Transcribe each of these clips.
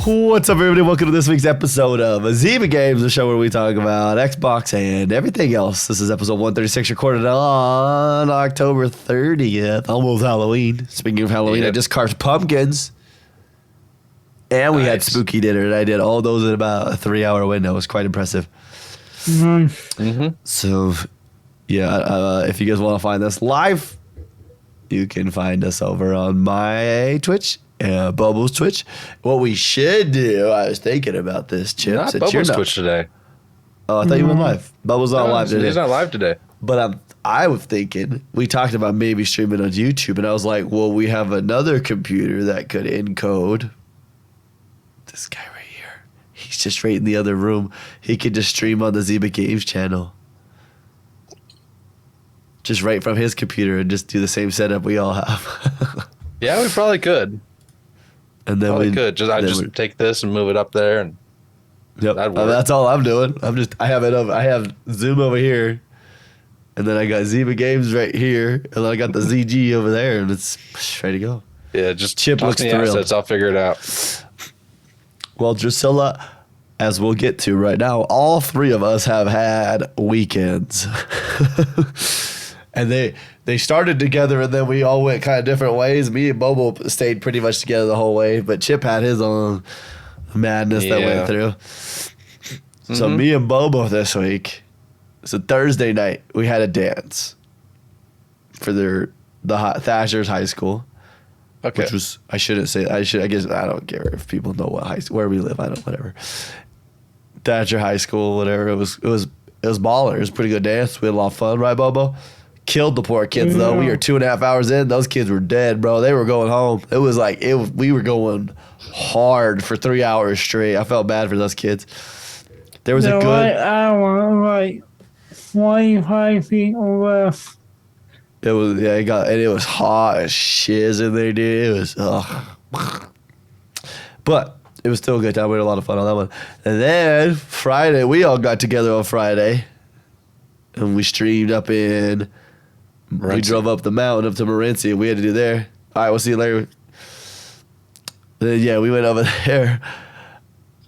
What's up, everybody? Welcome to this week's episode of Zyba Games, the show where we talk about Xbox and everything else. This is episode 136, recorded on October 30th, almost Halloween. Speaking of Halloween, I just carved pumpkins. And we had spooky dinner, and I did all those in about a 3-hour window. It was quite impressive. So, yeah, if you guys want to find us live, you can find us over on my Twitch. Bobo's Twitch. What we should do, I was thinking about this, Chip. Not Bobo's Twitch today. Oh, I thought you went live. Bobo's not live today. He's not live today. But I was thinking, we talked about maybe streaming on YouTube, and I was like, well, we have another computer that could encode. This guy right here. He's just right in the other room. He could just stream on the Zyba Games channel. Just right from his computer and just do the same setup we all have. Yeah, we probably could. And then we could just take this and move it up there, and that's all I'm doing. I have Zoom over here, and then I got Zyba Games right here, and then I got the ZG over there, and it's ready to go. Yeah, just Chip looks thrilled. Assets, I'll figure it out. Well, Drusilla, as we'll get to right now, all three of us have had weekends, and they started together, and then we all went kind of different ways. Me and Bobo stayed pretty much together the whole way, but Chip had his own madness that went through. So me and Bobo this week, so Thursday night, we had a dance for the Thatcher's High School. Okay. Which was, I shouldn't say, I guess, I don't care if people know where we live, whatever. Thatcher High School, whatever. It was baller. It was a pretty good dance. We had a lot of fun, right, Bobo? Killed the poor kids, though. We were 2.5 hours in. Those kids were dead, bro. They were going home. It was like, we were going hard for 3 hours straight. I felt bad for those kids. There was a good... hour, like 45 people left. It was, it was hot as shiz in there, dude. It was, But it was still a good time. We had a lot of fun on that one. And then Friday, we all got together on Friday, and we streamed up in... Morenci. We drove up the mountain up to Morenci, and we had to do there. All right, we'll see you later. Then, we went over there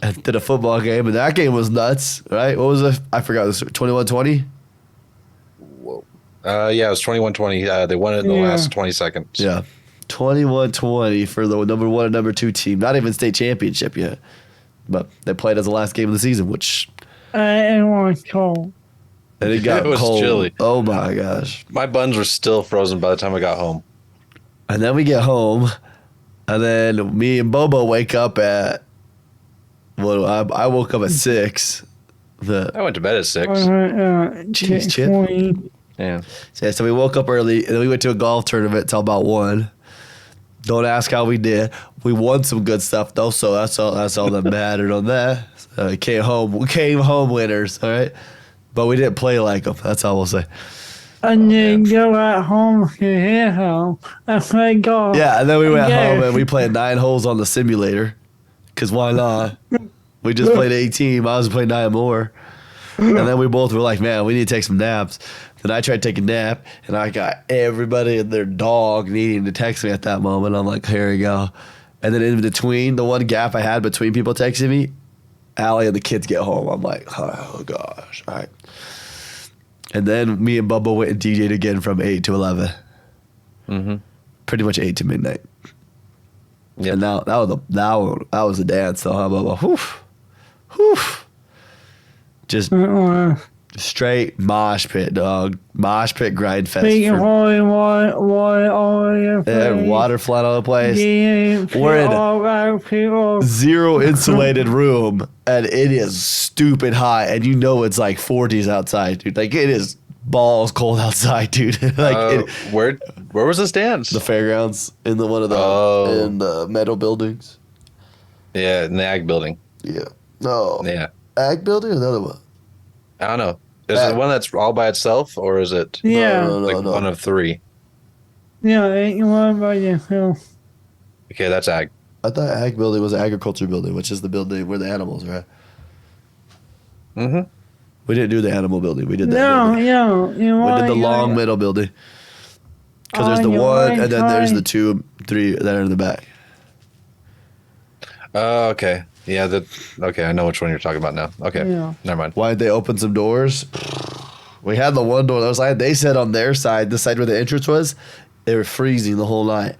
and did a football game, and that game was nuts, right? What was it? I forgot. This 21-20? Whoa. Yeah, it was 21-20. They won it in the last 20 seconds. Yeah. 21-20 for the number 1 and number 2 team. Not even state championship yet. But they played as the last game of the season, which... it was cold. And it got cold. Chilly. Oh, my gosh. My buns were still frozen by the time I got home. And then we get home, and then me and Bobo wake up at... Well, I woke up at 6. I went to bed at 6. Jeez, Chip. Yeah. So we woke up early, and then we went to a golf tournament till about 1. Don't ask how we did. We won some good stuff, though, so that's all that mattered on that. So we came home winners, all right? But we didn't play like them. That's all we'll say. And then go at home to DeeJayHerro and play golf. Yeah, and then we went home and we played 9 holes on the simulator. Because why not? We just played 18. I was playing 9 more. And then we both were like, man, we need to take some naps. Then I tried to take a nap, and I got everybody and their dog needing to text me at that moment. I'm like, here we go. And then in between, the one gap I had between people texting me, Allie and the kids get home. I'm like, oh, gosh. All right. And then me and Bubba went and DJ'd again from 8 to 11. Pretty much 8 to midnight. Yep. And now that was a dance, though, huh, Bubba? Whew. Just straight mosh pit, dog. Mosh pit grind fest. Water flat all the place. We're in 0 insulated room, and it is stupid hot, and you know it's like 40s outside, dude. Like, it is balls cold outside, dude. Where was this dance? The fairgrounds in one of the metal buildings. Yeah, in the ag building. Yeah. No. Yeah. Ag building or another one? I don't know. Is it one that's all by itself, or is it no. one of 3? Yeah, it's one by itself. Okay, that's ag. I thought ag building was an agriculture building, which is the building where the animals are at. We didn't do the animal building. We did that. We did the long middle building. Because there's the one, and then there's the 2, 3 that are in the back. Oh, okay. Yeah, okay, I know which one you're talking about now. Okay, Yeah. never mind. Why did they open some doors? We had the one door that was like, they said on their side, the side where the entrance was, they were freezing the whole night.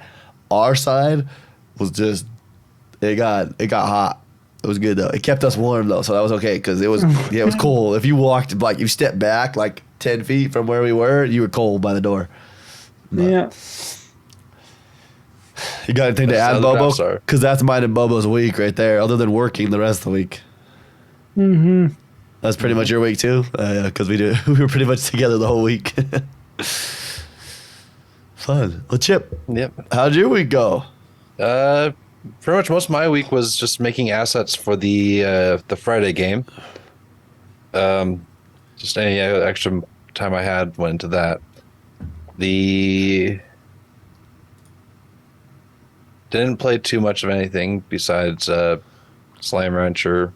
Our side was just, it got hot. It was good though. It kept us warm though, so that was okay because it was cool. If you walked like you stepped back like 10 feet from where we were, you were cold by the door. But Yeah. you got anything to That's add, how the Bobo? drafts are. Because that's mine and Bobo's week right there. Other than working the rest of the week, that's pretty much your week too. Because we were pretty much together the whole week. Fun. Well, Chip, Yep. how'd your week go? Pretty much most of my week was just making assets for the Friday game. Just any extra time I had went into that. Didn't play too much of anything besides Slam Rancher,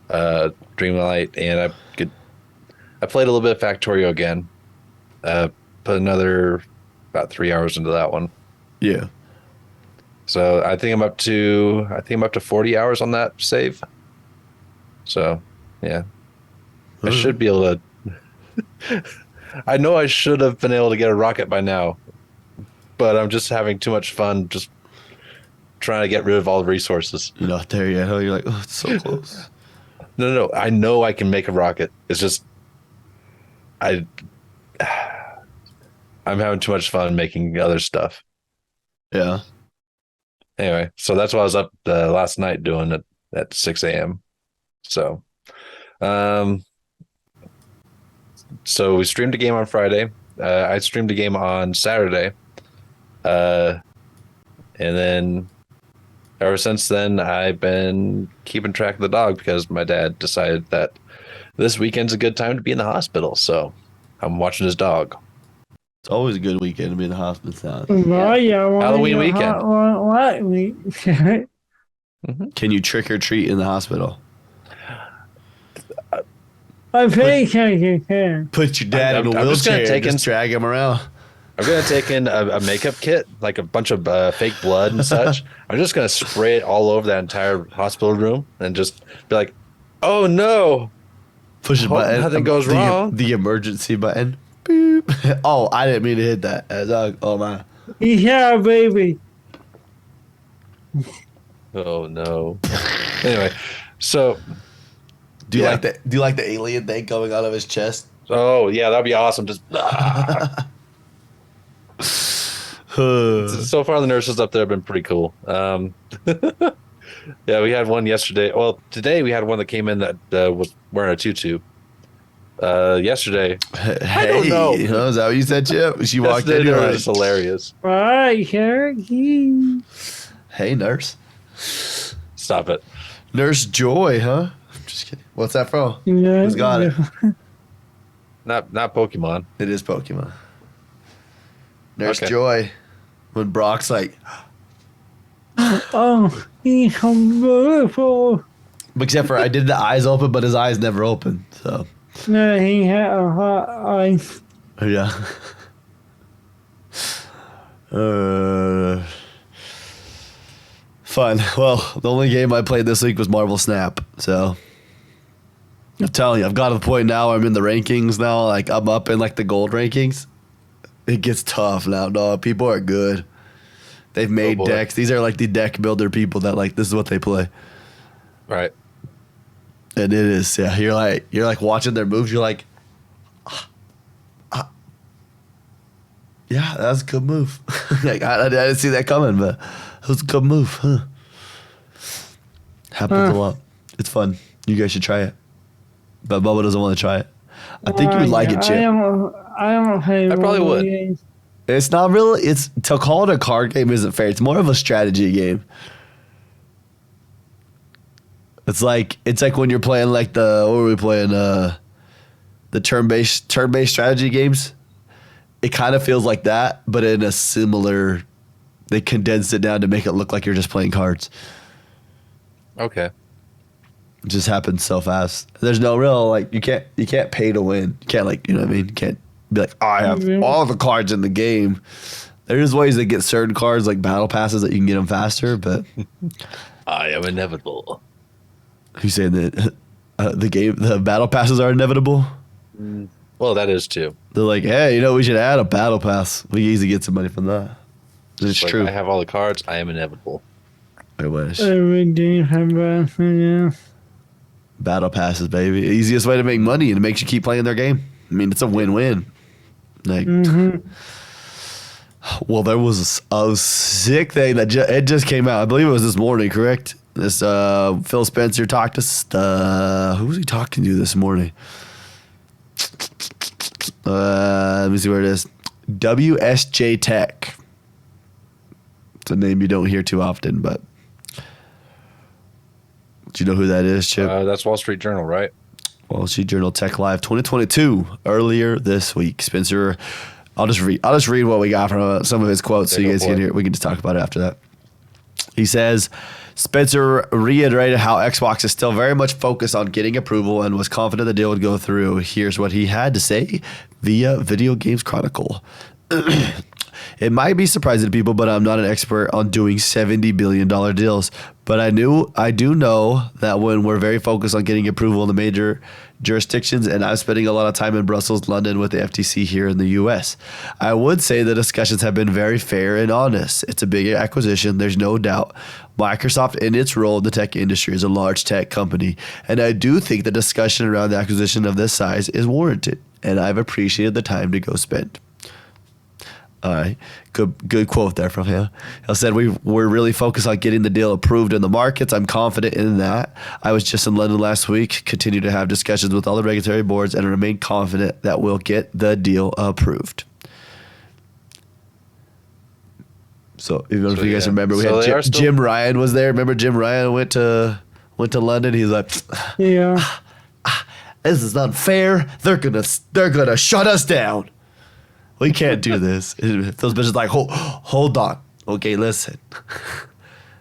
Dreamlight, and I played a little bit of Factorio again. Put another about 3 hours into that one. Yeah. So I think I'm up to 40 hours on that save. So yeah, I should be able to. I know I should have been able to get a rocket by now, but I'm just having too much fun just trying to get rid of all the resources. You're not there yet. Huh? You're like, oh, it's so close. No. I know I can make a rocket. It's just I'm having too much fun making other stuff. Yeah. Anyway, so that's what I was up last night doing at 6 a.m. So, so we streamed a game on Friday. I streamed a game on Saturday. And then ever since then, I've been keeping track of the dog because my dad decided that this weekend's a good time to be in the hospital. So I'm watching his dog. It's always a good weekend to be in the hospital. Well, yeah. Halloween weekend. What week? Can you trick or treat in the hospital? I think you can. Put your dad in a I'm just gonna wheelchair and take just drag him around. I'm going to take in a makeup kit, like a bunch of fake blood and such. I'm just going to spray it all over that entire hospital room and just be like, oh no. Push the Hope button. nothing goes wrong. The emergency button. Boop. Oh, I didn't mean to hit that. Oh my. Yeah, baby. Oh no. Anyway, so Do you like that? Do you like the alien thing coming out of his chest? oh yeah, that'd be awesome. Just so far the nurses up there have been pretty cool. Yeah, we had one yesterday. Well, today we had one that came in that was wearing a tutu. Yesterday, Hey, don't know. Is that what you said, Chip? She walked yesterday in. they You're were like, just hilarious. All right, Cherokee. hey, nurse. Stop it. Nurse Joy, huh? I'm just kidding. What's that from? Yeah, Who's got it? Not Pokemon. It is Pokemon. Nurse Okay. Joy. When Brock's like, Oh, he's so beautiful. except for I did the eyes open, but his eyes never opened. So, No, he had a hot eyes. yeah. Fun. Well, the only game I played this week was Marvel Snap. So, I'm telling you, I've got to the point now where I'm in the rankings now. Like, I'm up in like the gold rankings. It gets tough now, dog. People are good. They've made boy. decks. These are like the deck builder people that like this is what they play. Right. And it is, yeah. You're like watching their moves. You're like, yeah, that's a good move. Like I didn't see that coming, but it was a good move, huh? Happens a lot. It's fun. You guys should try it. But Bubba doesn't want to try it. I think you would like it, Chip. I don't play I probably would. games. It's not really. It's to call it a card game isn't fair. It's more of a strategy game. It's like when you're playing like what were we playing? The turn-based strategy games. It kind of feels like that, but in a similar. They condensed it down to make it look like you're just playing cards. Okay. It just happens so fast. There's no real like you can't pay to win. You can't like you know what I mean. You can't be like I have all the cards in the game. There's ways to get certain cards like battle passes that you can get them faster, but I am inevitable. Who's saying that the battle passes are inevitable? Well, that is too. They're like, hey, we should add a battle pass. We easily get some money from that. It's Like, true. I have all the cards. I am inevitable. I wish. Every day have yeah. Battle passes, baby. Easiest way to make money, and it makes you keep playing their game. I mean, it's a win-win. Like, well, there was a sick thing that it just came out. I believe it was this morning, correct? This Phil Spencer talked to who was he talking to this morning? Let me see where it is. WSJ Tech. It's a name you don't hear too often, but do you know who that is, Chip? That's Wall Street Journal, right? Wall Street Journal Tech Live 2022 earlier this week. Spencer, I'll just read what we got from some of his quotes so you guys can hear it. We can just talk about it after that. He says, Spencer reiterated how Xbox is still very much focused on getting approval and was confident the deal would go through. Here's what he had to say via Video Games Chronicle. It might be surprising to people, but I'm not an expert on doing $70 billion deals. But I do know that when we're very focused on getting approval in the major jurisdictions, and I'm spending a lot of time in Brussels, London with the FTC here in the US, I would say the discussions have been very fair and honest. It's a big acquisition, there's no doubt. Microsoft, in its role in the tech industry, is a large tech company, and I do think the discussion around the acquisition of this size is warranted, and I've appreciated the time to go spend. All right, good quote there from him. He said, we're really focused on getting the deal approved in the markets. I'm confident in that. I was just in London last week, continue to have discussions with all the regulatory boards, and remain confident that we'll get the deal approved. So, you guys remember, we had Jim Ryan was there. Remember Jim Ryan went to London? He's like, Yeah. this is unfair. They're gonna shut us down. We can't do this. Those bitches like, hold on. Okay, listen.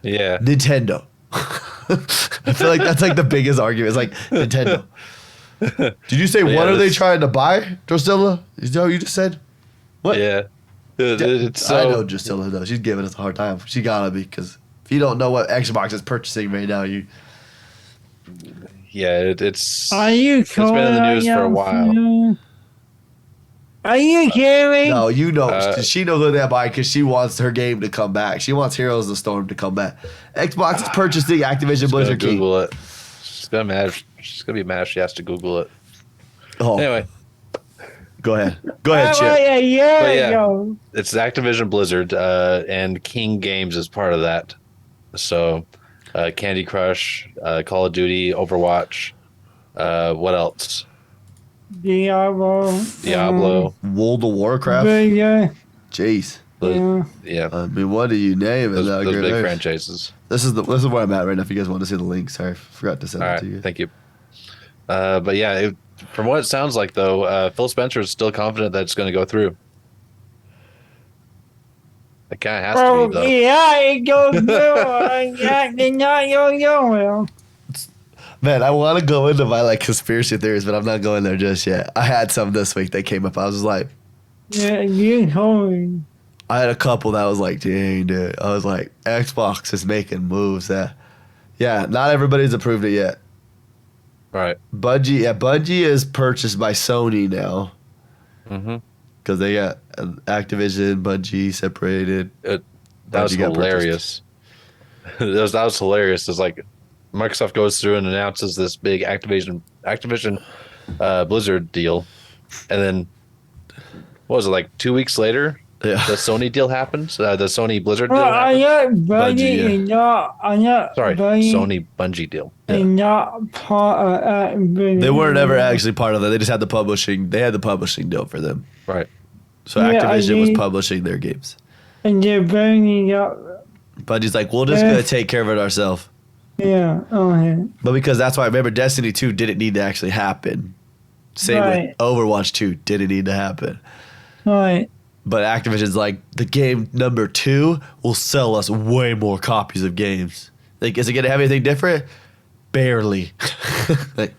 Yeah. Nintendo. I feel like that's like the biggest argument. It's like, Nintendo. Did you say, what are they trying to buy, Drusilla? Is that what you just said? What? Yeah. It's so, I know Drusilla, though. She's giving us a hard time. She gotta be, because if you don't know what Xbox is purchasing right now, it's Are you it's been in the news for a while. Are you kidding? No, she knows what they're buying because she wants her game to come back. She wants Heroes of the Storm to come back. Xbox is purchasing Activision Blizzard King. Google it. She's gonna be mad if she has to Google it. Oh. Anyway, go ahead, Chip. Yeah. It's Activision Blizzard, and King Games is part of that. So, Candy Crush, Call of Duty, Overwatch. What else? Diablo. World of Warcraft. Yeah. Jeez. Yeah. I mean, what do you name it? Those big franchises. This is where I'm at right now. If you guys want to see the link, sorry, I forgot to send it to you. Thank you. But yeah, from what it sounds like, though, Phil Spencer is still confident that it's going to go through. It kind of has to be, though. Yeah, it goes through. Man, I want to go into my conspiracy theories, but I'm not going there just yet. I had some this week that came up. I was just like, yeah, you told me. I had a couple that was like, dang, dude. I was like, Xbox is making moves that, not everybody's approved it yet. Right. Bungie is purchased by Sony now. Mm-hmm. Because they got Activision, Bungie separated. That was hilarious. that was hilarious. It's like Microsoft goes through and announces this big Activision Blizzard deal, and then what was it, like 2 weeks later? Yeah. The Sony deal happened. The Sony Blizzard deal happened. Sony Bungie deal. Not part of Activision. They weren't ever actually part of that. They just had the publishing. They had the publishing deal for them. Right. So Activision was publishing their games. And they're burning up. Bungie's like, we're just going to take care of it ourselves. Yeah. Okay. But because that's why I remember Destiny 2 didn't need to actually happen. Same with Overwatch 2 didn't need to happen. Right. But Activision's like, the game number 2 will sell us way more copies of games. Like, is it going to have anything different? Barely. Like,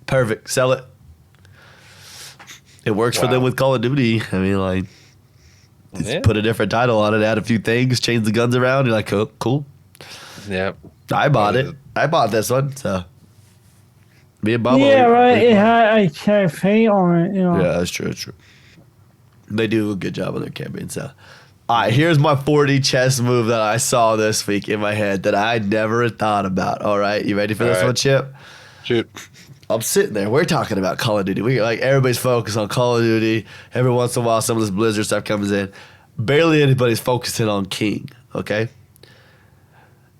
perfect. Sell it. It works for them with Call of Duty. I mean, just put a different title on it, add a few things, change the guns around. You're like, cool. Yeah. I bought it. I bought this one. So Me and Bobo. Yeah, right. It had a cafe on it. You know. Yeah, that's true. That's true. They do a good job on their campaign. So, all right, here's my 4D chess move that I saw this week in my head that I never thought about. All right, you ready for this one, Chip? Shoot. I'm sitting there. We're talking about Call of Duty. We like everybody's focused on Call of Duty. Every once in a while, some of this Blizzard stuff comes in. Barely anybody's focusing on King. Okay.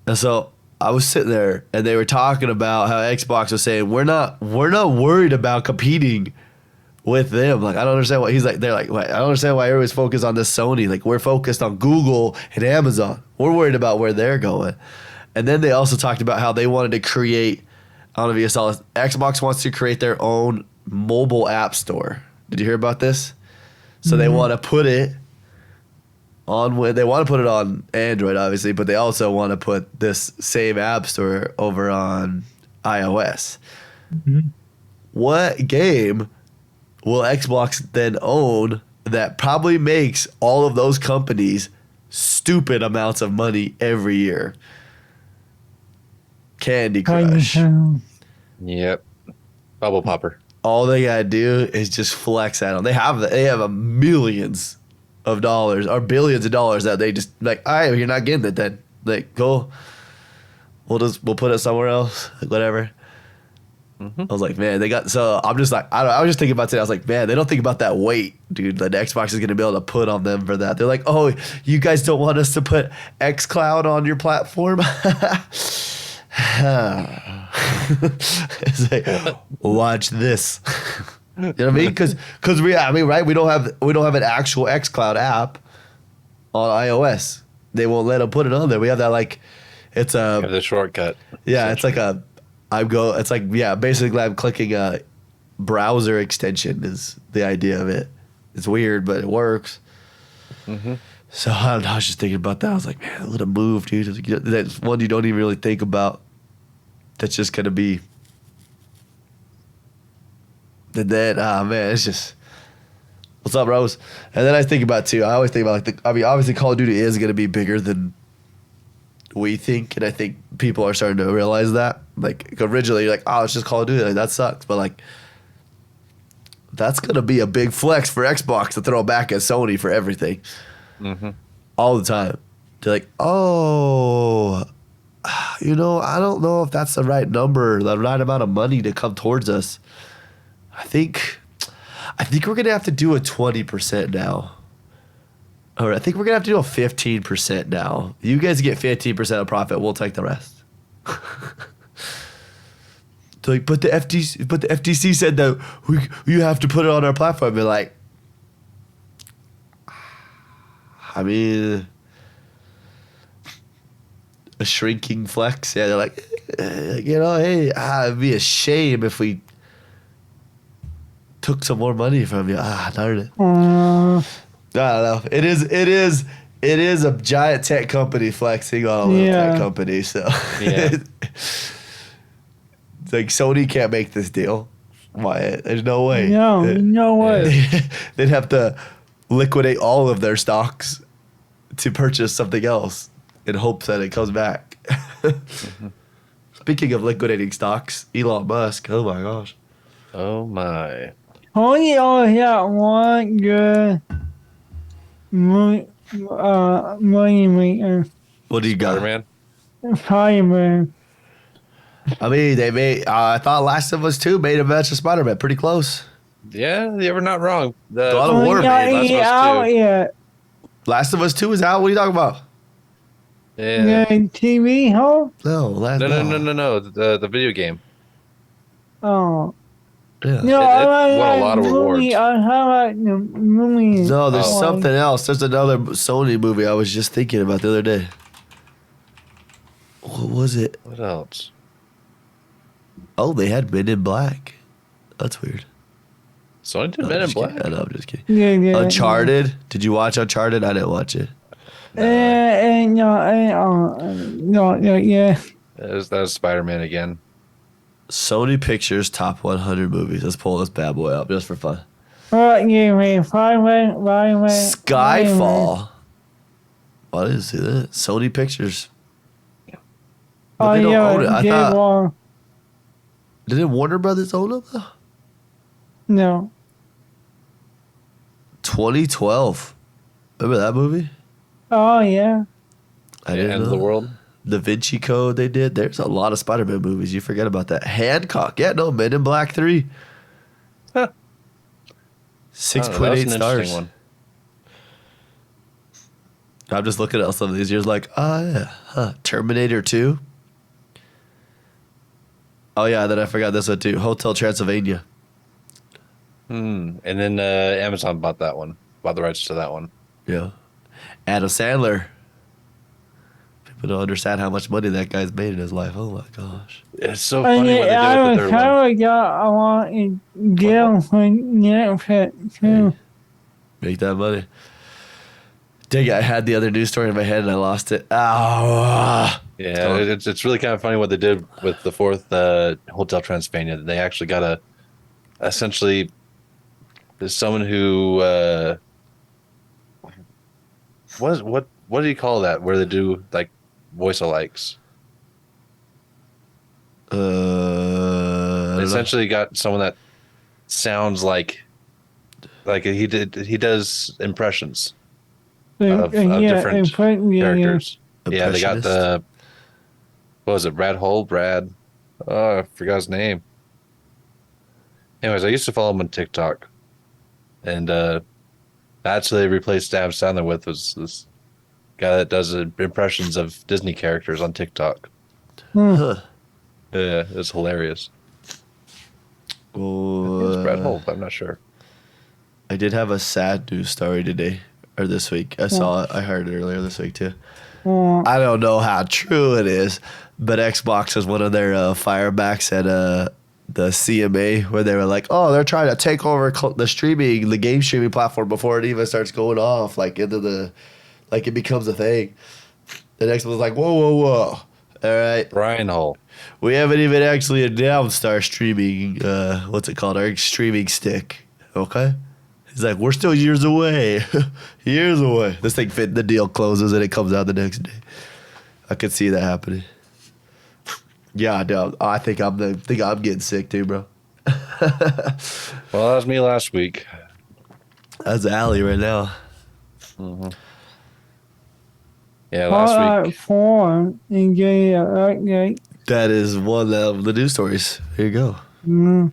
And so I was sitting there, and they were talking about how Xbox was saying we're not worried about competing with them. Like, I don't understand why they're like, I don't understand why everybody's focused on this Sony. Like, we're focused on Google and Amazon. We're worried about where they're going. And then they also talked about how they wanted to create. I don't know if you saw this. Xbox wants to create their own mobile app store. Did you hear about this? So they want to put it on. They want to put it on Android, obviously, but they also want to put this same app store over on iOS. Mm-hmm. What game will Xbox then own that probably makes all of those companies stupid amounts of money every year? Candy Crush. Yep. Bubble Popper. All they gotta do is just flex at them. They have millions of dollars or billions of dollars that they just like. All right, you're not getting it then. Like, cool. We'll put it somewhere else. Like, whatever. Mm-hmm. I was like, man, they got. So I'm just like, I was just thinking about today. I was like, man, they don't think about that weight, dude. That Xbox is gonna be able to put on them for that. They're like, oh, you guys don't want us to put xCloud on your platform. It's like, watch this. You know what I mean? Because right? We don't have an actual xCloud app on iOS. They won't let them put it on there. We have that like, it's a the shortcut. Yeah, it's like basically I'm clicking a browser extension is the idea of it. It's weird, but it works. Mm-hmm. So I don't know, I was just thinking about that. I was like, man, let it move, dude. That's one you don't even really think about. That's just gonna be. And then, man, it's just. What's up, Rose? And then I think about too. I always think about obviously Call of Duty is gonna be bigger than we think, and I think people are starting to realize that. Like originally, you're like, oh, it's just Call of Duty. Like, that sucks, but like. That's gonna be a big flex for Xbox to throw back at Sony for everything. Mm-hmm. All the time. They're like, oh, I don't know if that's the right number, the right amount of money to come towards us. I think we're gonna have to do a 20% now. Or I think we're gonna have to do a 15% now. You guys get 15% of profit, we'll take the rest. So like, but the FTC said that you have to put it on our platform. They're like, I mean, a shrinking flex. Yeah, they're like, hey, it'd be a shame if we took some more money from you. Darn it. I don't know. It is a giant tech company flexing on a little tech company. So yeah. It's like Sony can't make this deal. Why? There's no way. No way. They'd have to liquidate all of their stocks to purchase something else in hopes that it comes back. Mm-hmm. Speaking of liquidating stocks, Elon Musk. Oh my gosh. Oh my. Only always got one good money maker. What do you got? Spider-Man. I mean, they made. I thought Last of Us 2 made a match of Spider-Man. Pretty close. Yeah, you were not wrong. God of War made Last of Us 2. Yet. Last of Us 2 is out. What are you talking about? Yeah. TV, huh? No. The video game. Oh. Yeah. No, it won a lot of awards. I like the movie. No, there's something else. There's another Sony movie I was just thinking about the other day. What was it? What else? Oh, they had Men in Black. That's weird. Sony did Men in Black? No, I'm just kidding. Yeah. Uncharted. Did you watch Uncharted? I didn't watch it. Yeah. That was Spider-Man again. Sony Pictures Top 100 Movies. Let's pull this bad boy up just for fun. Skyfall. I didn't see that. Sony Pictures. But they don't own it. I thought. Didn't Warner Brothers own them though? No. 2012. Remember that movie? Oh, yeah. I didn't End of know. the world. Da Vinci Code they did. There's a lot of Spider-Man movies. You forget about that. Hancock. Yeah, no, Men in Black 3. Huh. 6.8 an stars. interesting one. I'm just looking at some of these years like, yeah. Huh. Terminator 2. Oh, yeah, then I forgot this one too. Hotel Transylvania. And then Amazon bought that one. Bought the rights to that one. Yeah. Adam Sandler. People don't understand how much money that guy's made in his life. Oh, my gosh. It's so funny when they do I it with was the third one. probably got a lot in jail for Netflix, too. Make that money. Dang it, I had the other news story in my head and I lost it. Oh. Yeah, it's really kind of funny what they did with the fourth Hotel Transylvania. They actually got essentially there's someone who what do you call that where they do like voice alikes? I don't know. Essentially got someone that sounds like he does impressions of different characters. Yeah, they got Impressionist? what was it, Brad? Oh, I forgot his name. Anyways, I used to follow him on TikTok, and that's who they replaced Adam Sandler with, was this guy that does impressions of Disney characters on TikTok. Huh. Yeah, it's hilarious. I think it's Brad Holt, but I'm not sure. I did have a sad news story today, or this week. I saw it. I heard it earlier this week, too. I don't know how true it is, but Xbox has one of their firebacks at the CMA where they were like, oh, they're trying to take over the game streaming platform before it even starts going off, like it becomes a thing. The next one's like, whoa. All right. Brian Hull. We haven't even actually announced our streaming, what's it called? Our streaming stick. Okay? He's like, we're still years away. Years away. This thing the deal closes and it comes out the next day. I could see that happening. Yeah, dude. I think I'm getting sick too, bro. Well, that was me last week. That's Allie right now. Mm-hmm. Yeah, last week. 4 and get an update. That is one of the news stories. Here you go. Mm.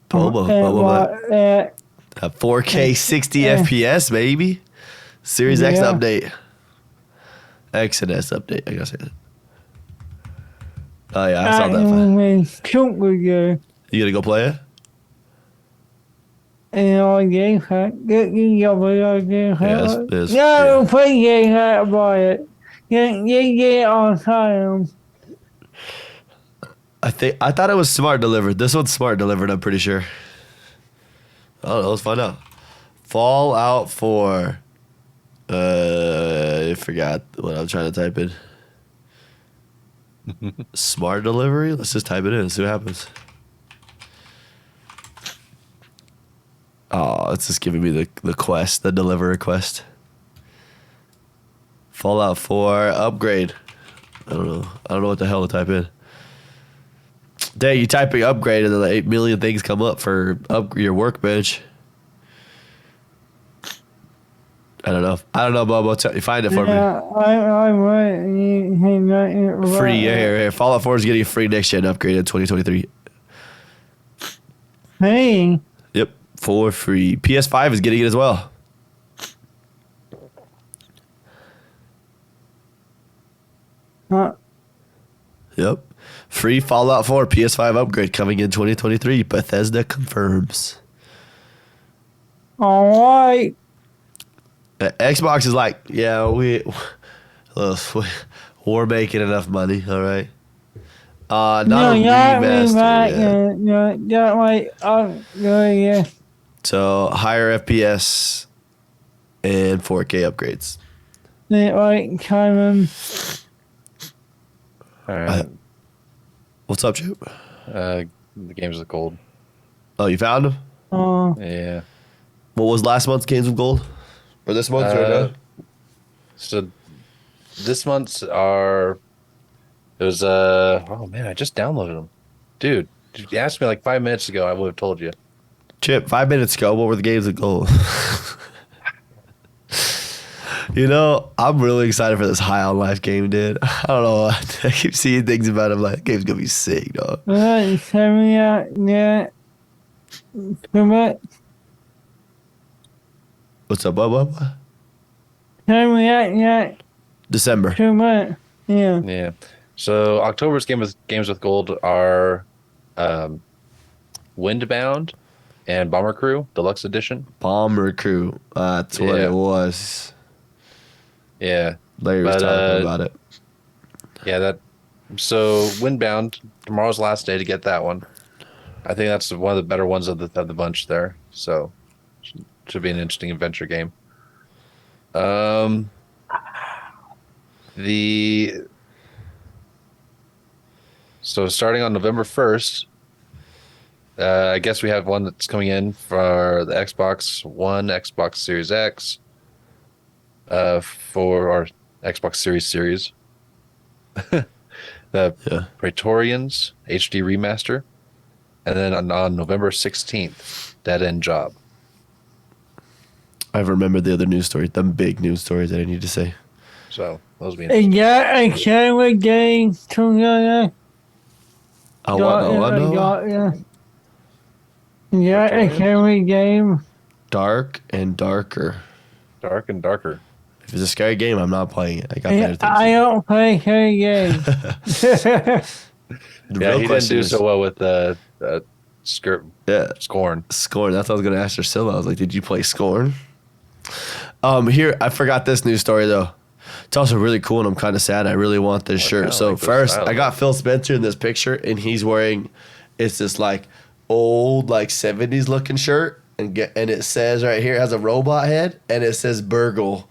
Bobo. At 4K 60 FPS, baby. Series X Yeah. update. X and S update. I gotta say that. Oh, yeah, I saw that. You gonna go play it? Yes, yes, no, play about it. Get on time. I thought it was smart delivered. This one's smart delivered, I'm pretty sure. I don't know, let's find out. Fallout 4. I forgot what I'm trying to type in. Smart delivery? Let's just type it in and see what happens. Oh, it's just giving me the quest, the deliver request. Fallout 4 upgrade. I don't know what the hell to type in. Dang, you typing upgrade and then 8 million things come up for your workbench. I don't know, Bobo. Find it for me. I'm right. Free, here. Fallout 4 is getting a free next gen upgrade in 2023. Hey. Yep, for free. PS5 is getting it as well. Yep. Free Fallout 4 PS5 upgrade coming in 2023. Bethesda confirms. All right. Xbox is like, yeah, we're making enough money, all right? Not a remaster. Yeah. So higher FPS and 4K upgrades. All right. What's up, Chip? The games of gold. Oh, you found them? Yeah. What was last month's Games of Gold? Or this month's right now? So this month's are. It was oh man, I just downloaded them. Dude, you asked me like 5 minutes ago. I would have told you. Chip, 5 minutes ago, what were the games of gold? You know, I'm really excited for this High on Life game, dude. I don't know. I keep seeing things about it. I'm like, game's gonna be sick, dog. Tell me out yet. Too much. What's up, what? Tell me out yet. December. Too much. Yeah. Yeah. So October's games with gold are Windbound and Bomber Crew Deluxe Edition. Bomber Crew. That's what Yeah. it was. Yeah. Larry was talking about it. Yeah, so Windbound, tomorrow's the last day to get that one. I think that's one of the better ones of the bunch there. So should be an interesting adventure game. So starting on November 1st, I guess we have one that's coming in for the Xbox One, Xbox Series X, for our Xbox Series. The Praetorians HD remaster, and then on November 16th, Dead End Job. I remembered the other news stories, the big news stories that I need to say. So those being And yeah, I can't wait game together. I want Yeah, I can't wait game. Dark and Darker. Dark and Darker. If it's a scary game, I'm not playing it. I got better things. I don't play scary games. The Yeah, real he didn't question do is, so well with Scorn. Scorn. That's what I was going to ask Priscilla. I was like, did you play Scorn? Here, I forgot this news story, though. It's also really cool, and I'm kind of sad. I really want this shirt. So like this first, style. I got Phil Spencer in this picture, and he's wearing, it's this like old like 70s looking shirt, and it says right here, it has a robot head, and it says Burgle.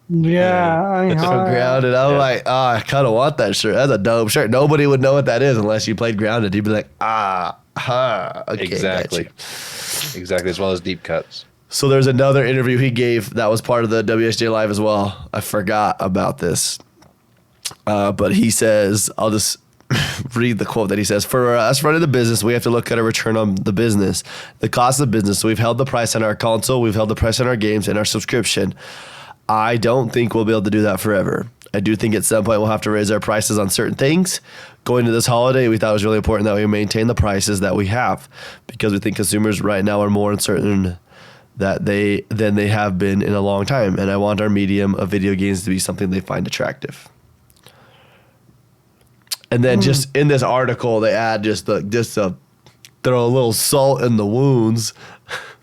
Yeah, I From Grounded. I'm like, I kind of want that shirt. That's a dope shirt. Nobody would know what that is unless you played Grounded. You'd be like, okay, Exactly. gotcha. Exactly. As well as deep cuts. So there's another interview he gave that was part of the WSJ Live as well. I forgot about this. But he says, I'll just read the quote that he says, for us running the business, we have to look at a return on the business, the cost of business. So we've held the price on our console, we've held the price on our games and our subscription. I don't think we'll be able to do that forever. I do think at some point we'll have to raise our prices on certain things. Going to this holiday, we thought it was really important that we maintain the prices that we have because we think consumers right now are more uncertain than they have been in a long time. And I want our medium of video games to be something they find attractive. And then just in this article, they add just to throw a little salt in the wounds.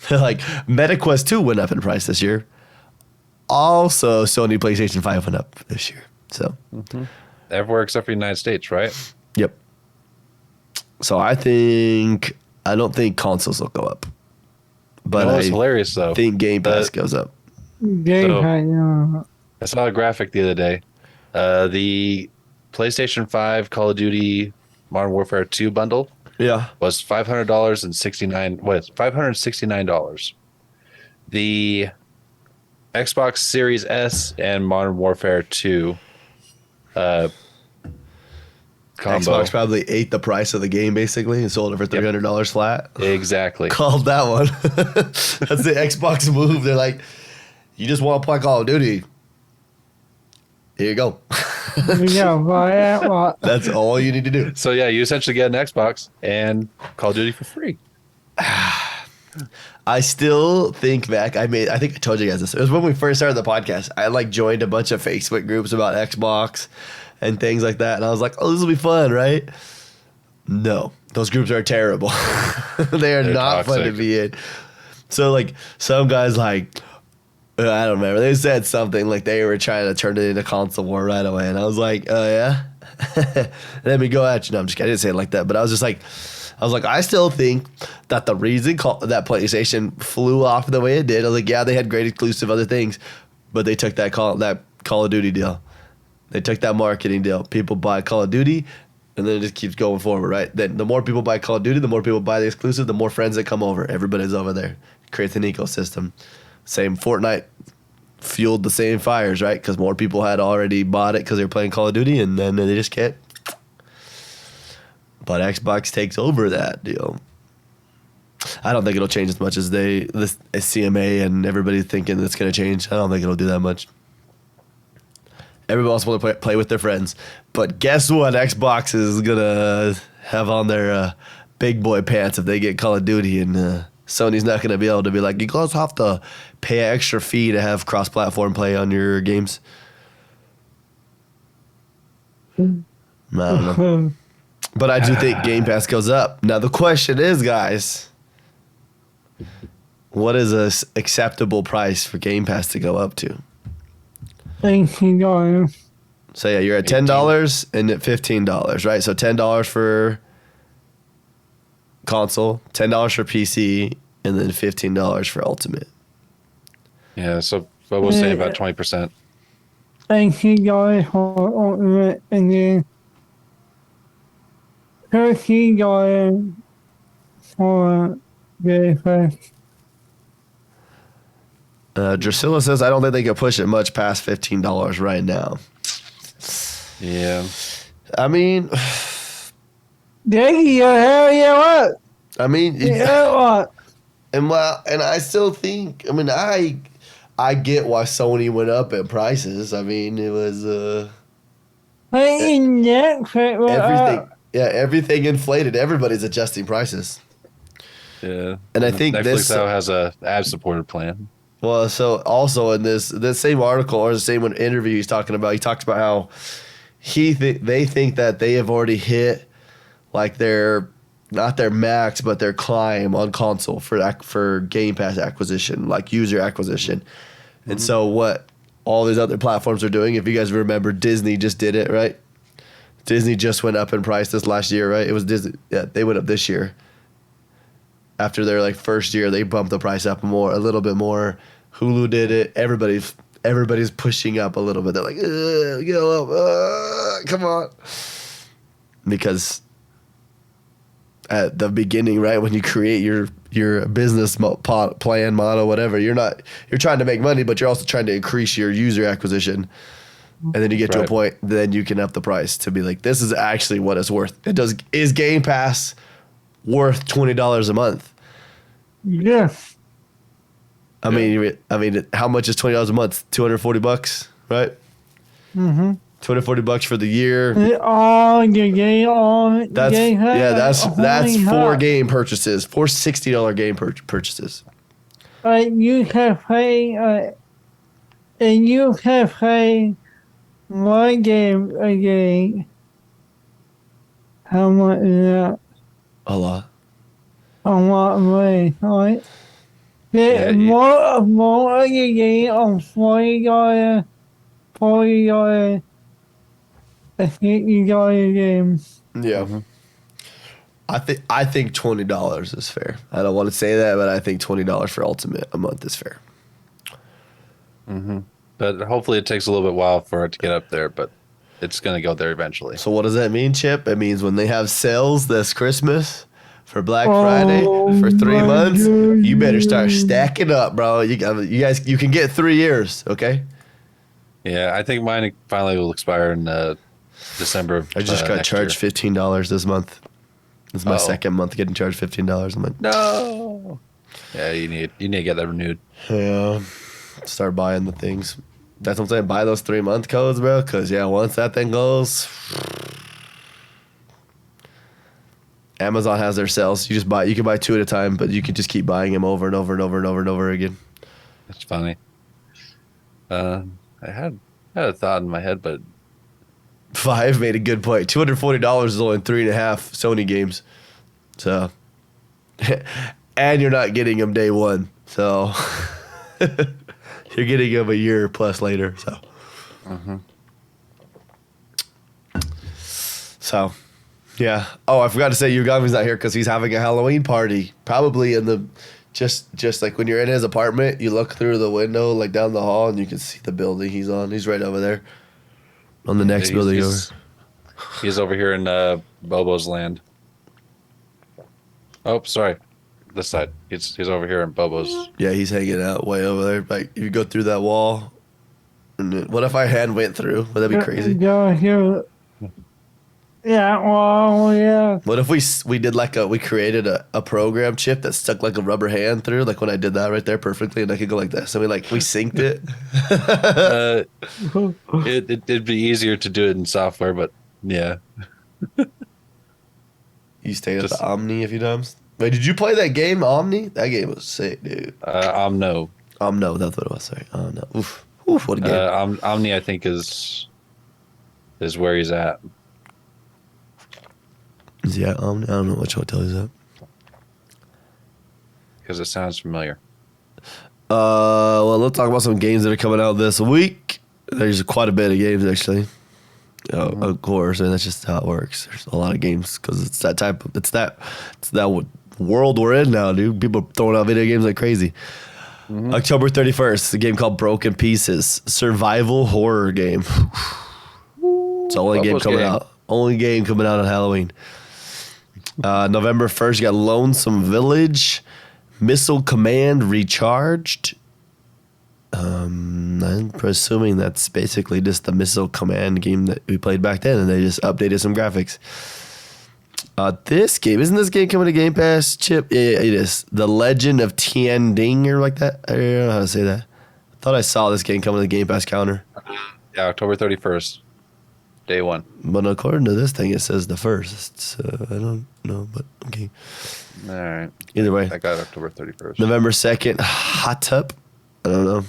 They're like, MetaQuest 2 went up in price this year. Also, Sony PlayStation 5 went up this year. So, Everywhere except for the United States, right? yep. So I don't think consoles will go up. But You know what's I hilarious though? think Game Pass goes up. Game I saw a graphic the other day. The PlayStation 5 Call of Duty Modern Warfare 2 bundle Yeah. was $569. The Xbox Series S and Modern Warfare 2 combo. Xbox probably ate the price of the game basically and sold it for $300 flat. Exactly. Called that one. That's the Xbox move. They're like, you just want to play Call of Duty. Here you go. That's all you need to do. So yeah, you essentially get an Xbox and Call of Duty for free. I still think back. I think I told you guys this. It was when we first started the podcast. I like joined a bunch of Facebook groups about Xbox and things like that. And I was like, oh, this will be fun, right? No, those groups are terrible. They're not toxic. fun to be in. So like some guys like, I don't remember. They said something like they were trying to turn it into console war right away. And I was like, oh yeah? Let me go at you. No, I'm just kidding. I didn't say it like that. But I was like, I still think that the reason that PlayStation flew off the way it did, I was like, yeah, they had great exclusive other things, but they took that Call of Duty deal. They took that marketing deal. People buy Call of Duty, and then it just keeps going forward, right? Then the more people buy Call of Duty, the more people buy the exclusive, the more friends that come over. Everybody's over there. It creates an ecosystem. Same Fortnite fueled the same fires, right? Because more people had already bought it because they were playing Call of Duty, and then they just can't. but Xbox takes over that deal. I don't think it'll change as much as this CMA and everybody thinking it's going to change. I don't think it'll do that much. Everybody else want to play with their friends. But guess what Xbox is going to have on their big boy pants if they get Call of Duty, and Sony's not going to be able to be like, you guys have to pay an extra fee to have cross-platform play on your games. I don't know. But I do think Game Pass goes up. Now the question is, guys, what is a acceptable price for Game Pass to go up to? $18. So yeah, you're at $10 and at $15, right? So $10 for console, $10 for PC, and then $15 for Ultimate. Yeah, so we'll say about 20%. $18 for Ultimate, and then $13 for Game Pass. Drusilla says, I don't think they could push it much past $15 right now. Yeah. I mean, Hell yeah, what? I mean, Yeah, what? and I still think, I mean, I get why Sony went up in prices. I mean, it was everything. Yeah, everything inflated. Everybody's adjusting prices. Yeah. And I think Netflix now has a ad-supported plan. Well, so also in this same article or the same interview he talked about how they think that they have already hit like not their max, but their climb on console for Game Pass acquisition, like user acquisition. Mm-hmm. And so what all these other platforms are doing, if you guys remember, Disney just did it, right? Disney just went up in price this last year, right? It was Disney. Yeah, they went up this year. After their like first year, they bumped the price up a little bit more. Hulu did it. Everybody's pushing up a little bit. They're like, go up, come on, because at the beginning, right, when you create your business plan model, whatever, you're trying to make money, but you're also trying to increase your user acquisition. And then you get to a point, then you can up the price to be like, this is actually what it's worth. Is Game Pass worth $20 a month? Yes. I mean, how much is $20 a month? $240, right? Mm-hmm. $240 for the year. That's 4 game purchases, 4 $60 game purchases. You can play, and you can play one game a day. How much is that? A lot. A lot of money, right? More of your game on $40, $50 games. Yeah. Mm-hmm. I think $20 is fair. I don't want to say that, but I think $20 for Ultimate a month is fair. Mm-hmm. But hopefully it takes a little bit while for it to get up there, but it's going to go there eventually. So what does that mean, Chip? It means when they have sales this Christmas for Black Friday for 3 months, you better start stacking up, bro. You guys, you can get 3 years, okay? Yeah, I think mine finally will expire in December. I just got charged $15 this month. This is my second month getting charged $15 a month. No. Yeah, you need to get that renewed. Yeah, start buying the things. That's what I'm saying. Buy those 3-month codes, bro. Because once that thing goes, Amazon has their sales. You can buy 2 at a time, but you can just keep buying them over and over and over and over and over again. That's funny. I had a thought in my head, but 5 made a good point. $240 is only 3.5 Sony games, so and you're not getting them day one, so you're getting them a year plus later. So, so yeah. Oh, I forgot to say Yogomi's not here because he's having a Halloween party, probably in the just like when you're in his apartment, you look through the window like down the hall and you can see the building he's on. He's right over there. On the next building over. He's over here in Bobo's land. Oh, sorry. This side. He's over here in Bobo's. Yeah, he's hanging out way over there. Like, if you go through that wall, and what if our hand went through? Would that be crazy? Yeah, here. Yeah, well, yeah. What if we did like we created a program chip that stuck like a rubber hand through, like when I did that right there perfectly, and I could go like this. So we synced it. Uh, it'd be easier to do it in software, but yeah. You stayed at the Just Omni a few times. Wait, did you play that game Omni? That game was sick, dude. No. No, that's what it was. Sorry. Oh no. Oof. Oof. What a game. Omni, I think is where he's at. Yeah, Omni. I don't know which hotel he's at. Because it sounds familiar. Well, let's talk about some games that are coming out this week. There's quite a bit of games actually. Of course, and that's just how it works. There's a lot of games because it's that world we're in now, dude. People are throwing out video games like crazy. October 31st, a game called Broken Pieces, survival horror game. It's the only game coming out. Only game coming out on Halloween. November 1st, you got Lonesome Village, Missile Command Recharged. I'm presuming that's basically just the Missile Command game that we played back then, and they just updated some graphics. This game, isn't this game coming to Game Pass, Chip? Yeah, it is. The Legend of Tian Ding, or like that. I don't know how to say that. I thought I saw this game coming to the Game Pass counter. Yeah, October 31st, day one. But according to this thing, it says the first. I don't know, but okay. All right. Either way. I got October 31st. November 2nd, Hot Tub. I don't know.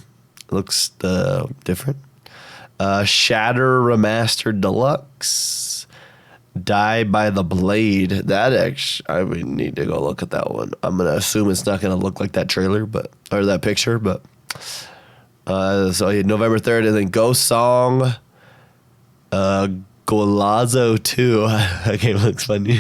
It looks different. Shatter Remastered Deluxe. Die by the Blade. That actually, I would need to go look at that one. I'm gonna assume it's not gonna look like that trailer, or that picture, but so yeah, November 3rd, and then Ghost Song, Golazo 2. That game looks funny.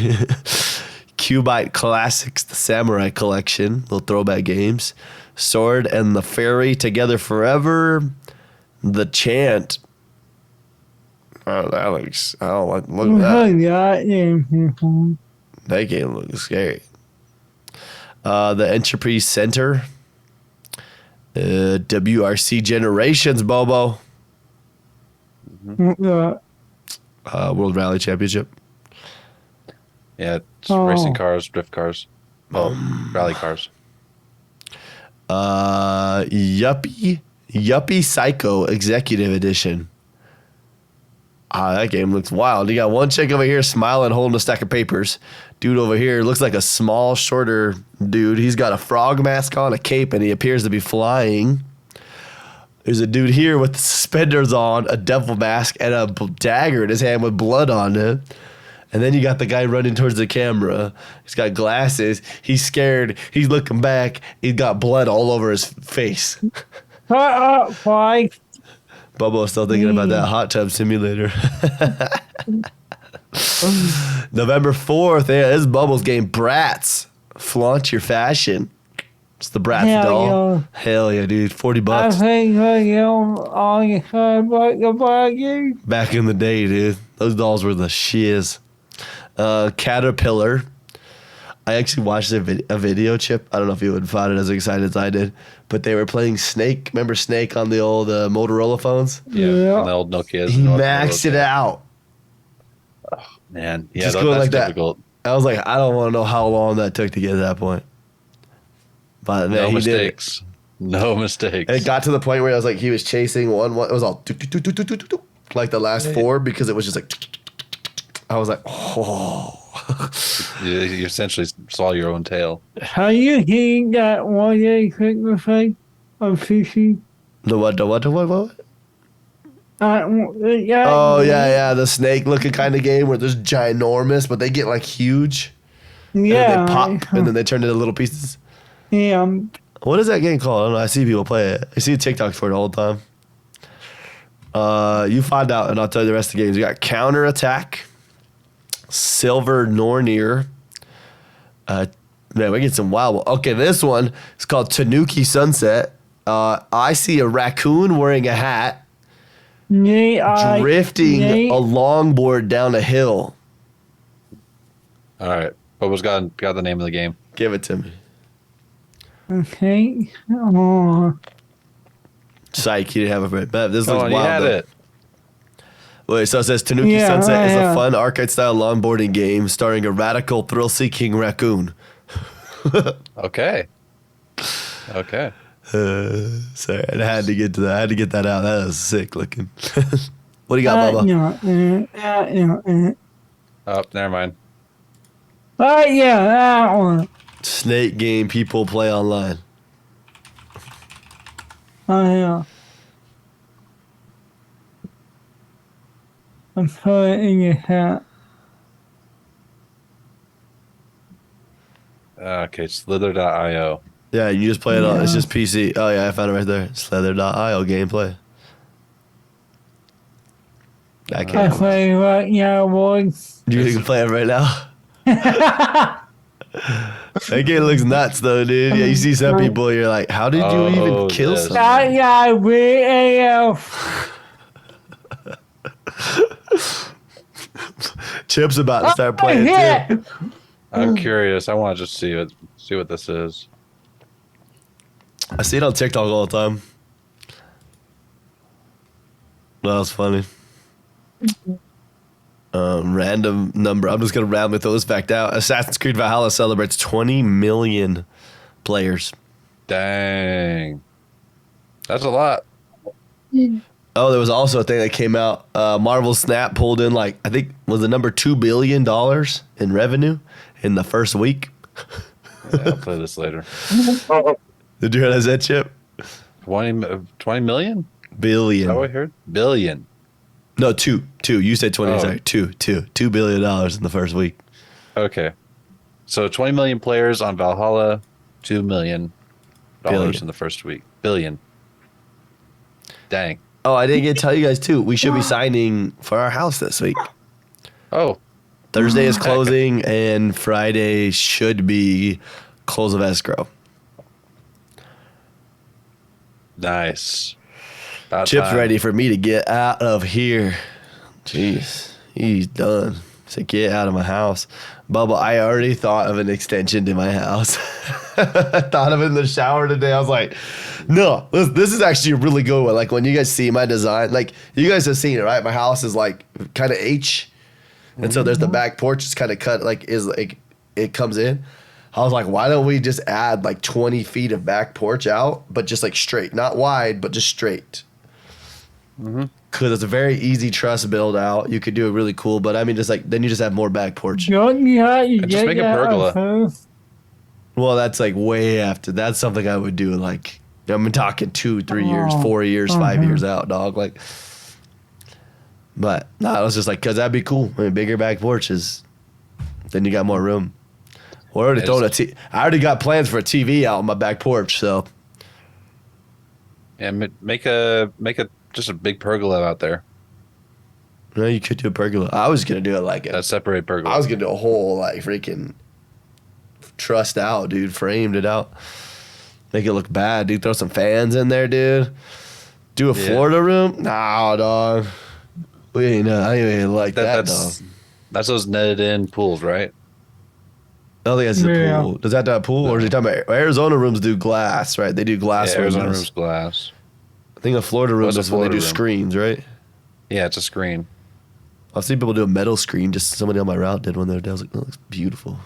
Cubite Classics, the Samurai Collection, little throwback games. Sword and the Fairy Together Forever. The Chant. Oh, that looks. Oh, look at that. That game looks scary. The Entropy Center. WRC Generations, Bobo. World Rally Championship. Yeah, it's racing cars, drift cars. Rally cars. Yuppie Psycho Executive Edition. That game looks wild. You got one chick over here smiling, holding a stack of papers. Dude over here looks like a small, shorter dude. He's got a frog mask on, a cape, and he appears to be flying. There's a dude here with suspenders on, a devil mask, and a dagger in his hand with blood on it. And then you got the guy running towards the camera. He's got glasses. He's scared. He's looking back. He's got blood all over his face. Why? Bobo's still thinking about that hot tub simulator. November 4th, yeah, this is Bubbles game. Bratz. Flaunt your fashion. It's the Bratz doll. Yeah. Hell yeah, dude. $40. I think all you heard about you. Back in the day, dude. Those dolls were the shiz. Caterpillar. I actually watched a video, Chip. I don't know if you would find it as excited as I did, but they were playing Snake. Remember Snake on the old Motorola phones? Yeah, on the old Nokias. He maxed it out. Oh, man. Yeah, Just that's going like difficult. That. I was like, I don't want to know how long that took to get to that point. But man, No he mistakes. did it. No mistakes. And it got to the point where I was like, he was chasing one. It was all like the last four because it was just like. I was like, oh. You essentially saw your own tail. Have you seen that one day Christmas thing on PC? The what? Yeah. Oh, yeah. The snake looking kind of game where there's ginormous, but they get like huge. Yeah. And then they pop and then they turn into little pieces. Yeah. What is that game called? I don't know. I see people play it. I see TikToks for it all the time. You find out and I'll tell you the rest of the games. You got Counterattack, Silver Nornir. Man, we get some wild. Okay, this one is called Tanuki Sunset. I see a raccoon wearing a hat. Drifting a longboard down a hill. All right. Bobo's got the name of the game. Give it to me. Okay. Psych, you didn't have it. But this looks wild. You had though. it. Wait, so it says Tanuki Yeah, Sunset is a yeah. fun arcade-style longboarding game starring a radical, thrill-seeking raccoon. Okay. Okay. Sorry, I had to get to that. I had to get that out. That was sick looking. What do you got, Bubba? Oh, never mind. Yeah, that one. Snake game people play online. Oh, yeah. I'm put it in your hat. Okay, Slither.io. Yeah, you just play it on. It's Yeah. just PC. Oh yeah, I found it right there. Slither.io gameplay. I I can't. play right now, boys. You can play it right now. That game looks nuts though, dude. Yeah, you see some people, you're like, how did you even kill this. someone? Yeah, AF. Chip's about to start playing too. Yeah. I'm curious. I want to just see what this is. I see it on TikTok all the time. That was funny. Random number. I'm just gonna randomly throw this fact out. Assassin's Creed Valhalla celebrates 20 million players. Dang. That's a lot. Oh, there was also a thing that came out. Marvel Snap pulled in like I think was the number $2 billion in revenue in the first week. Yeah, I'll play this later. Did you hear that, Chip? 20 million? Is that Billion. what I heard? Billion. No, two. You said 20. Oh. Sorry, $2 billion in the first week. Okay. So 20 million players on Valhalla, $2 million Billion. in the first week. Billion. Dang. Oh, I didn't get to tell you guys too. We should be signing for our house this week. Oh, Thursday is closing, and Friday should be close of escrow. nice. About Chip's time. ready for me to get out of here. Jeez, he's done. So get out of my house. Bubba, I already thought of an extension to my house. I thought of it in the shower today. I was like, no, this is actually a really good one. Like when you guys see my design, like you guys have seen it, right? My house is like kind of H. And so there's the back porch. It's kind of cut, like is like it comes in. I was like, why don't we just add like 20 feet of back porch out, but just like straight, not wide, but just straight. Because it's a very easy truss build out. You could do it really cool, but I mean, just like then you just have more back porch. And just make a pergola. Well, that's like way after. That's something I would do. Like I'm talking 2, 3 years, 4 years, 5 years out, dog. Like, but no, I was just like, cause that'd be cool. I mean, bigger back porches, then you got more room. We're already throwing I already got plans for a TV out on my back porch. So Yeah, make a just a big pergola out there. no, you could do a pergola. I was gonna do it like A separate pergola. I was gonna do a whole like freaking trussed out, dude. Framed it out, make it look bad, dude. Throw some fans in there, dude. Do a Florida room? Nah, dog. We ain't. I ain't even like that, dog. That's those netted in pools, right? I don't think that's a pool. Does that have a pool, or is he talking about Arizona rooms? Do glass, right? They do glass. Yeah, Arizona windows. room's glass. I think a Florida room What's a is when they Florida do room? screens, right? Yeah, it's a screen. I've seen people do a metal screen. Just somebody on my route did one the other day. I was like, that looks beautiful.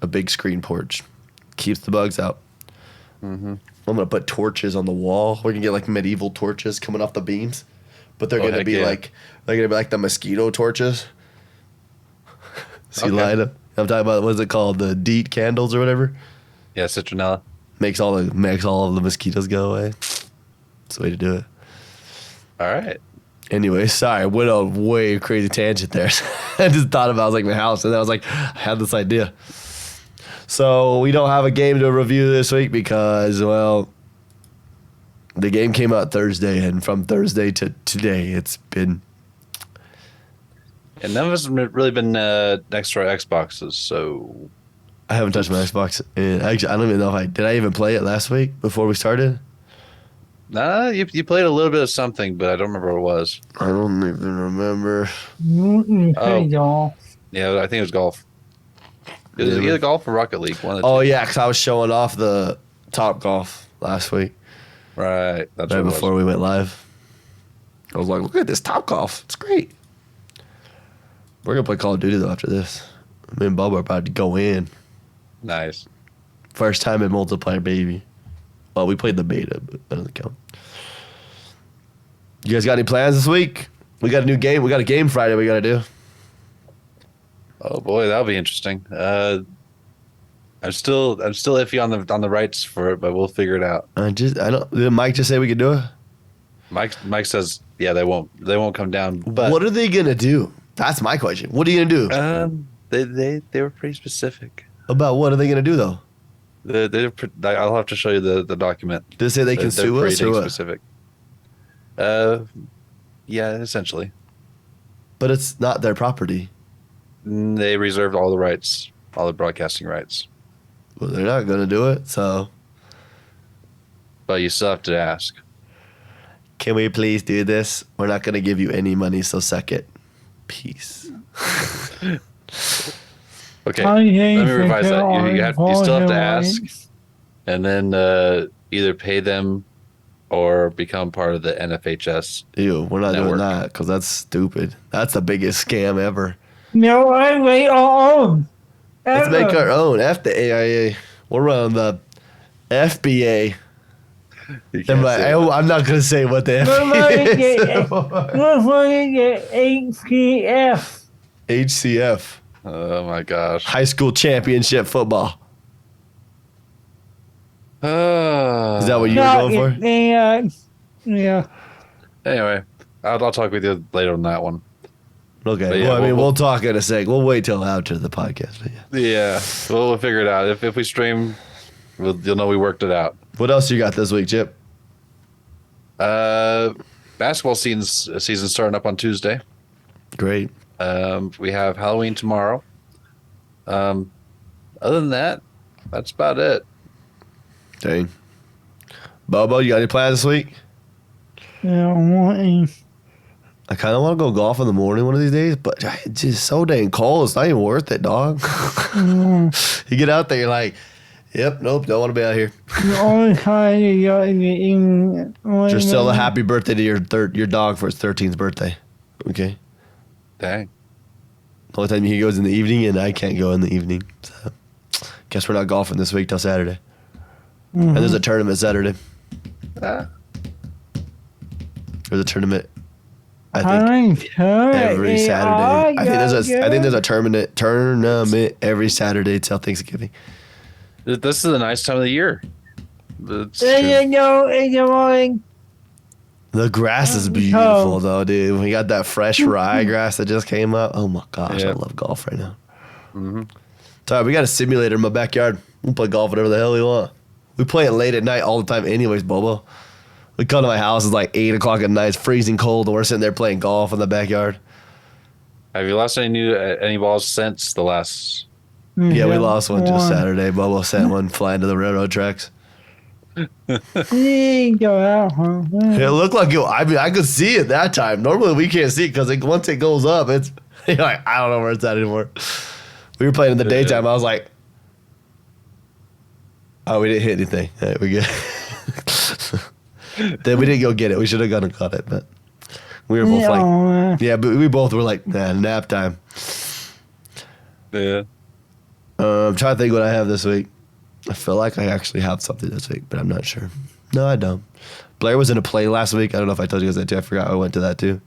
A big screen porch. Keeps the bugs out. I'm going to put torches on the wall. We're going to get like medieval torches coming off the beams. But they're going to be like the mosquito torches. So you light up. I'm talking about, what is it called? The DEET candles or whatever. Yeah, citronella. Makes all of the mosquitoes go away. That's the way to do it. All right. Anyway, sorry, I went on a way crazy tangent there. I just thought about, I was like, my house, and then I was like, I had this idea. So we don't have a game to review this week because, well, the game came out Thursday, and from Thursday to today, it's been... And none of us have really been next to our Xboxes, so... I haven't touched my Xbox. And actually, I don't even know if did I even play it last week before we started? Nah, you played a little bit of something, but I don't remember what it was. I don't even remember. Yeah, I think it was golf. It was either golf or Rocket League. One of the Oh, two. yeah, because I was showing off the Top Golf last week. Right. That's Right what before we went live. I was like, look at this Top Golf. It's great. We're gonna play Call of Duty though after this. Me and Bubba are about to go in. Nice. First time in multiplayer, baby. Well, we played the beta, but that doesn't count. You guys got any plans this week? We got a new game. We got a game Friday we gotta do. Oh boy, that'll be interesting. I'm still iffy on the rights for it, but we'll figure it out. I don't. Did Mike just say we could do it? Mike says, yeah, they won't come down. But What are they gonna do? That's my question. What are you gonna do? they were pretty specific. About what are they gonna do though? I'll have to show you the document. Did they say they can sue us or what? Specific. Yeah, essentially. But it's not their property. They reserved all the rights, all the broadcasting rights. Well, they're not gonna do it. So, But you still have to ask. can we please do this? We're not gonna give you any money, so suck it. Peace. Okay, let me revise that. You still have to ask, and then either pay them or become part of the NFHS. Ew, we're not network. doing that because that's stupid. That's the biggest scam ever. No, I wait on. Let's make our own. F the AIA. We're running the FBA. You can't say that. I'm not gonna say what the FBA is. We're going to get HCF. HCF. Oh my gosh. High School Championship Football. Is that what you were going for? Yeah. Anyway, I'll talk with you later on that one. Okay. But yeah, well, I mean, we'll- we'll talk in a sec. We'll wait till after the podcast. But yeah. Yeah, we'll figure it out. If we stream, you'll know we worked it out. What else you got this week, Chip? Basketball season starting up on Tuesday. Great. We have Halloween tomorrow. Other than that, that's about it. Dang. Bobo, you got any plans this week? Yeah, wanting. I kind of want to go golf in the morning one of these days, but it's just so dang cold. It's not even worth it, dog. You get out there, you're like, yep, nope, don't want to be out here. The only time you got to get in. Just tell a happy birthday to your dog for his 13th birthday. Okay? Dang. The only time he goes in the evening, and I can't go in the evening. So, guess we're not golfing this week till Saturday. And there's a tournament Saturday. Ah. There's a tournament, I think, every Saturday. I think there's a tournament every Saturday till Thanksgiving. This is a nice time of the year. It's Then true. you know in the morning. The grass is beautiful, though, dude. We got that fresh ryegrass that just came up. Oh, my gosh. Yeah. I love golf right now. Mm-hmm. Sorry, we got a simulator in my backyard. We'll play golf whatever the hell we want. We play it late at night all the time anyways, Bobo. We come to my house, it's like 8 o'clock at night. It's freezing cold, and we're sitting there playing golf in the backyard. Have you lost any balls since the last? Yeah, we lost one just Saturday. Bobo sent one flying to the railroad tracks. Go out, huh? It looked like it. I mean, I could see it that time. Normally, we can't see it because once it goes up, it's you're like, I don't know where it's at anymore. We were playing in the daytime. I was like, oh, we didn't hit anything. All right, we good. Then we didn't go get it. We should have gone and caught it, but we were both like, yeah, but we both were like, nah, nap time. Yeah. I'm trying to think what I have this week. I feel like I actually have something this week, but I'm not sure. No, I don't. Blair was in a play last week. I don't know if I told you guys that too. I forgot I went to that too.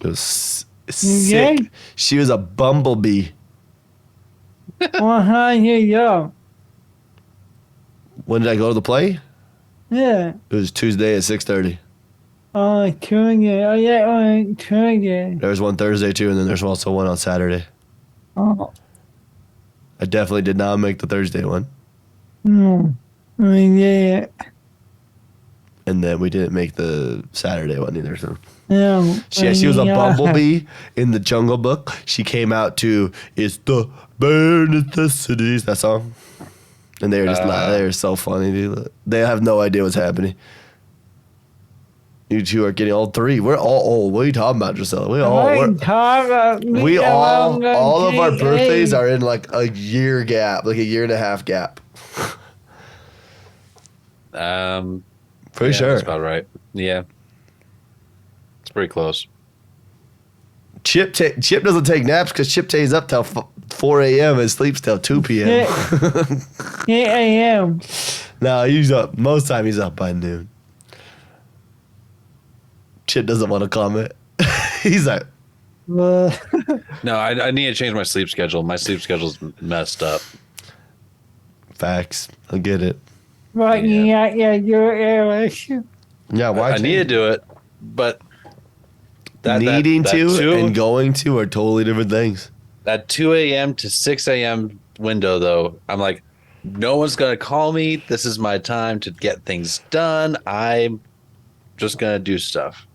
It was sick. did? She was a bumblebee. Well, how you go? When did I go to the play? Yeah. It was Tuesday at 6:30. Tuesday. Oh, yeah, Tuesday. There was one Thursday too, and then there's also one on Saturday. Oh, I definitely did not make the Thursday one. no. Yeah. And then we didn't make the Saturday one either. So Yeah. she was a bumblebee in the Jungle Book. She came out to "It's the bare necessities," that song. And they were just they were so funny, dude. They have no idea what's happening. You two are getting all three. We're all old. What are you talking about, Drusilla? We all of our birthdays are in like a year gap, like a year and a half gap. Yeah, Pretty sure. that's about right. Yeah, it's pretty close. Chip doesn't take naps because Chip stays up till 4 a.m. and sleeps till 2 p.m. 8 a.m. No, he's up. Most time he's up by noon. Chip doesn't want to comment. He's like, No, I need to change my sleep schedule. My sleep schedule's messed up. facts. I get it. But Yeah. you're Yeah, why I need to do it, but needing that to two- and going to are totally different things. that 2 a.m. to 6 a.m. window, though, I'm like, no one's going to call me. This is my time to get things done. I'm just going to do stuff.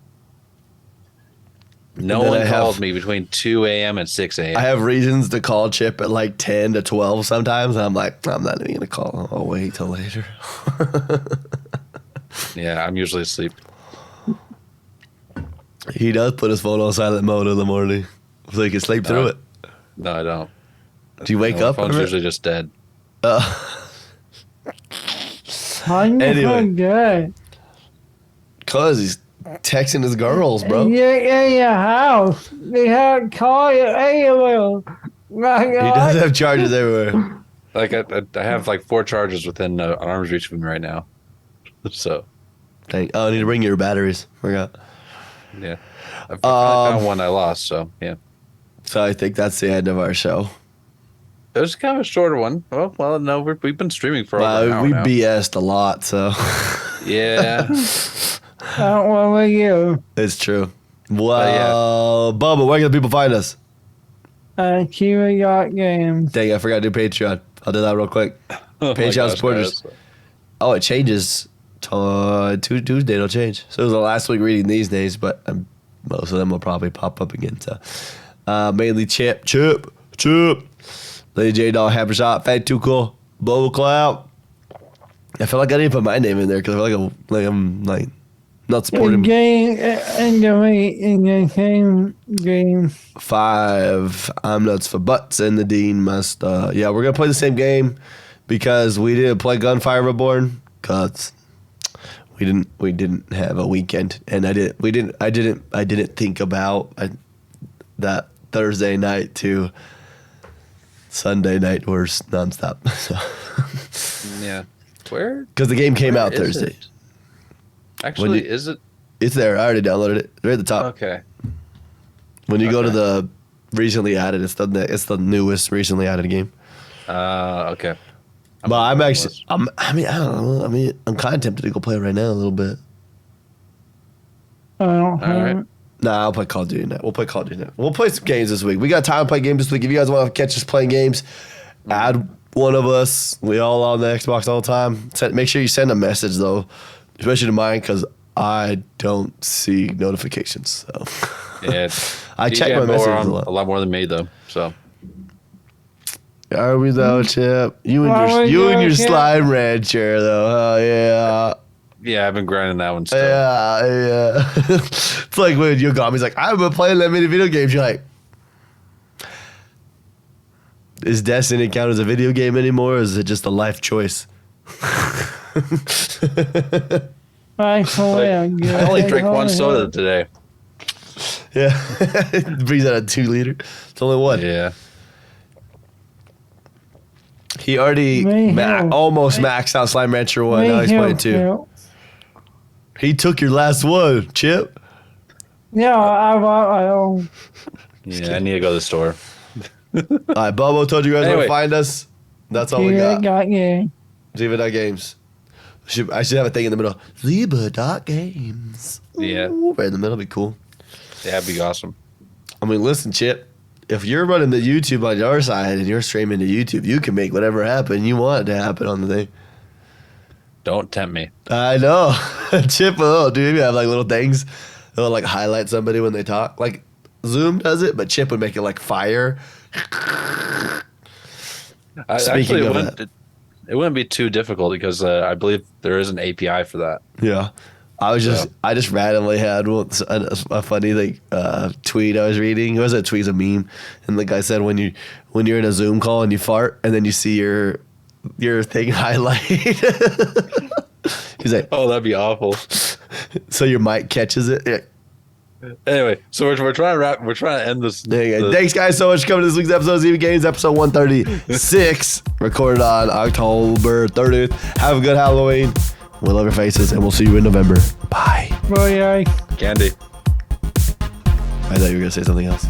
No then one I have- called me between 2 a.m. and 6 a.m. I have reasons to call Chip at like 10 to 12 sometimes. And I'm like, I'm not even going to call. I'll wait till later. Yeah, I'm usually asleep. He does put his phone on silent mode in the morning so he can sleep through it. No, I don't. Do you wake My up? phone's ever? usually just dead. Anyway. good. Cause he's texting his girls, bro. You're in your house. They have call you anywhere. He does have charges everywhere. Like I have like 4 chargers within an arm's reach of me right now. So Dang. Oh, I need to bring your batteries. Forgot. yeah, I finally found one I lost. So yeah, So I think that's the end of our show. it was kind of a shorter one. Well, no, we've been streaming for over an hour We now. BS'd a lot, so Yeah, What were you? it's true. Well, Bubba, where can people find us? Kiva Games. Dang, I forgot to do Patreon. I'll do that real quick. Oh my Patreon gosh, supporters. guys. Oh, it changes. Tuesday it'll change. So it was the last week reading these days, but most of them will probably pop up again. So mainly Chip. Lady J Dog, Hammer Shot, Fat Too Cool, BoboDaClown. I feel like I didn't put my name in there because I feel like I'm like not supporting. Game in the same game. 5. I'm nuts for butts and the Dean must. Yeah, we're gonna play the same game because we didn't play Gunfire Reborn because we didn't have a weekend, and I didn't think about that Thursday night to Sunday night was nonstop. So Yeah, where? because the game came Where out is Thursday, it? Actually, you- is it? it's there. I already downloaded it. Right at the top. Okay. When you go to Okay. the recently added, it's the newest recently added game. Okay. But I'm actually, I don't know. I'm kind of tempted to go play it right now a little bit. I don't have right. it. Nah, I'll play Call of Duty now. We'll play Call of Duty now. We'll play some games this week. We got time to play games this week. If you guys want to catch us playing games, add one of us. We all on the Xbox all the time. Make sure you send a message though, especially to mine because I don't see notifications. So Yeah, I check DJ my more messages on- a lot. a lot more than me though. So Are we though, Chip? You and Are we your though, Chip? slime rancher though. Oh yeah. yeah, I've been grinding that one still. Yeah. It's like when Yogomi's like, I've been playing that many video games. You're like, is Destiny count as a video game anymore, or is it just a life choice? I swear. I only drank one soda today. Yeah. Brings out a 2 liter. It's only one. Yeah. He already Me too. almost maxed out Slime Rancher 1. Now he's playing 2. He took your last one, Chip. Yeah, I bought my own. Yeah, I need to go to the store. All right, Bobo told you guys where Anyway. to find us. That's all we Kiva got. Games. Zyba.games. I should have a thing in the middle. Zyba.games. Yeah. Ooh, right in the middle would be cool. Yeah, that'd be awesome. I mean, listen, Chip. If you're running the YouTube on your side and you're streaming to YouTube, you can make whatever happen you want to happen on the thing. Don't tempt me. I know. Chip will, dude. You have like little things. They'll like highlight somebody when they talk. Like Zoom does it, but Chip would make it like fire. Speaking Actually, of it wouldn't be too difficult because I believe there is an API for that. Yeah. I just randomly had a funny tweet I was reading. It was a tweet, a meme, and the guy said when you're in a Zoom call and you fart and then you see your thing highlight. He's like, Oh, that'd be awful. so your mic catches it. Yeah. Anyway, so we're trying to wrap. We're trying to end this. There you go. Thanks, guys, so much for coming to this week's episode of Zyba Games, episode 136, recorded on October 30th. Have a good Halloween. We love your faces, and we'll see you in November. Bye. Bye. Candy. I thought you were going to say something else.